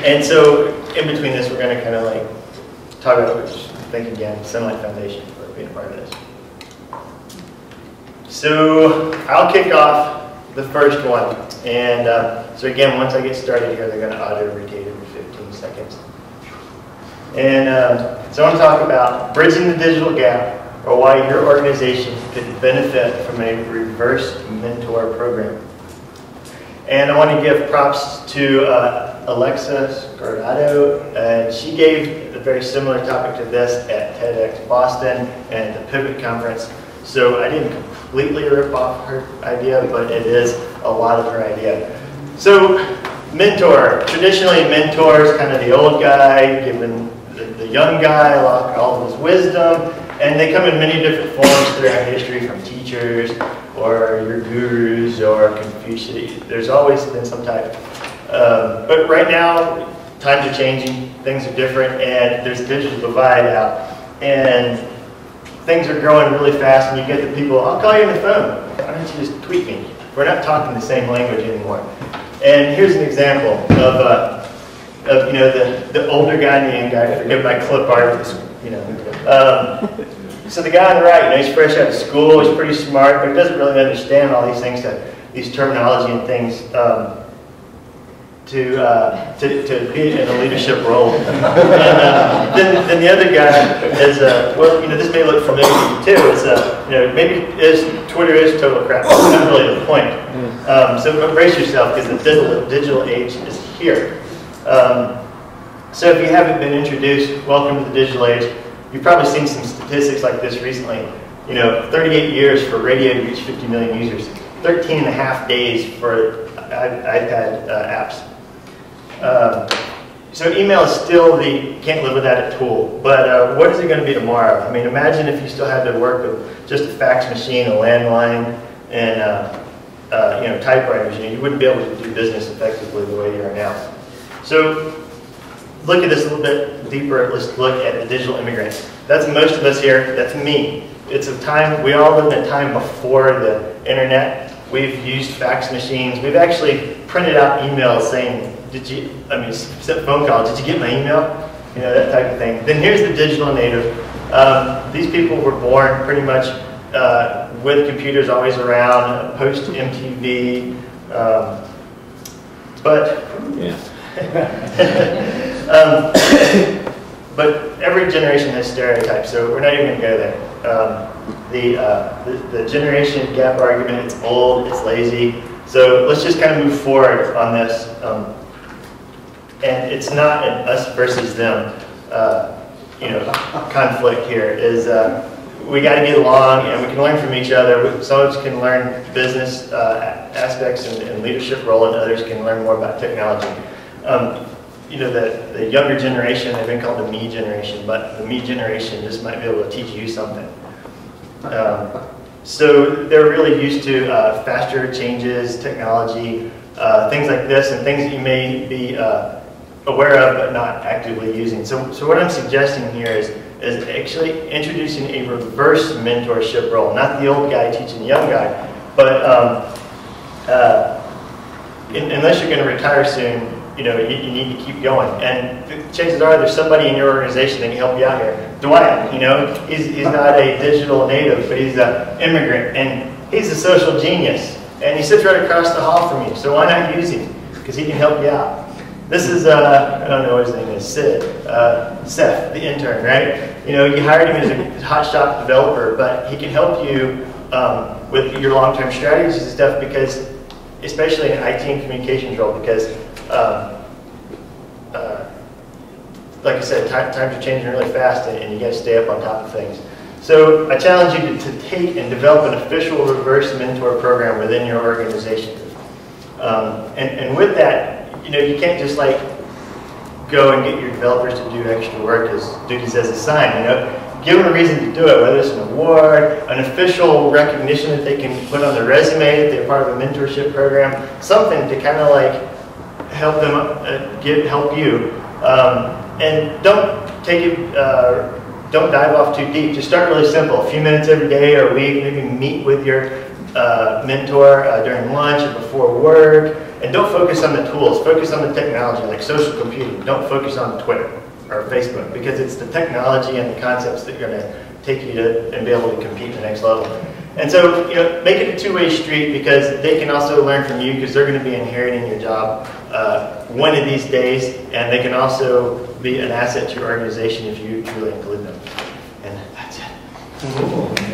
And so in between this, we're going to kind of like talk about, think again, Sunlight Foundation for being a part of this. So I'll kick off the first one. And so again, once I get started here, they're going to auto-rotate every 15 seconds. And so I want to talk about bridging the digital gap, or why your organization could benefit from a reverse mentor program. And I want to give props to Alexa Scardato. She gave a very similar topic to this at TEDx Boston and the Pivot Conference. So I didn't completely rip off her idea, but it is a lot of her idea. So mentor, traditionally mentor is kind of the old guy giving the young guy all of his wisdom. And they come in many different forms throughout history, from teachers, or your gurus, or Confucius. There's always been some type. But right now, times are changing, things are different, and there's a digital divide out. And things are growing really fast, and you get the people, I'll call you on the phone. Why don't you just tweet me? We're not talking the same language anymore. And here's an example of you know, the older guy and the young guy. Forget my clip art. You know, so the guy on the right, you know, he's fresh out of school, he's pretty smart, but he doesn't really understand all these things, these terminology and things to be in a leadership role. And then the other guy is, well, you know, this may look familiar to you too. Is you know, maybe Twitter is total crap. That's not really the point. So brace yourself, because the digital age is here. So if you haven't been introduced, welcome to the digital age. You've probably seen some statistics like this recently. You know, 38 years for radio to reach 50 million users, 13 and a half days for iPad apps. So email is still you can't live without a tool, but what is it going to be tomorrow? I mean, imagine if you still had to work with just a fax machine, a landline, and you know, typewriters. You know, you wouldn't be able to do business effectively the way you are now. So look at this a little bit deeper. Let's look at the digital immigrants. That's most of us here. That's me. It's a time, we all live in a time before the internet. We've used fax machines. We've actually printed out emails saying, sent phone calls, did you get my email? You know, that type of thing. Then here's the digital native. These people were born pretty much with computers always around, post-MTV, but yeah. But every generation has stereotypes, so we're not even going to go there. The generation gap argument, it's old, it's lazy, so let's just kind of move forward on this. And it's not an us versus them, you know, conflict here. Is we got to get along, and we can learn from each other. Some of us can learn business aspects and leadership role, and others can learn more about technology. You know, the younger generation, they've been called the me generation, but the me generation just might be able to teach you something. So they're really used to faster changes, technology, things like this, and things that you may be aware of but not actively using. So what I'm suggesting here is actually introducing a reverse mentorship role, not the old guy teaching the young guy, but unless you're going to retire soon, you know, you need to keep going. And chances are there's somebody in your organization that can help you out here. Dwight, you know, he's not a digital native, but he's an immigrant, and he's a social genius. And he sits right across the hall from you, so why not use him? Because he can help you out. This is, I don't know what his name is, Seth, the intern, right? You know, you hired him as a hotshot developer, but he can help you with your long-term strategies and stuff, because, especially in IT and communications role, because like I said, times are changing really fast, and you got to stay up on top of things. So I challenge you to take and develop an official reverse mentor program within your organization. And with that, you know, you can't just like go and get your developers to do extra work as duties as assigned. You know, give them a reason to do it, whether it's an award, an official recognition that they can put on their resume that they're part of a mentorship program, something to kind of like help them help you. And don't take it. Don't dive off too deep. Just start really simple. A few minutes every day or a week. Maybe meet with your mentor during lunch or before work. And don't focus on the tools, focus on the technology, like social computing. Don't focus on Twitter or Facebook, because it's the technology and the concepts that are going to take you to and be able to compete at the next level. And so, make it a two-way street, because they can also learn from you, because they're going to be inheriting your job one of these days, and they can also be an asset to your organization if you truly include them. And that's it.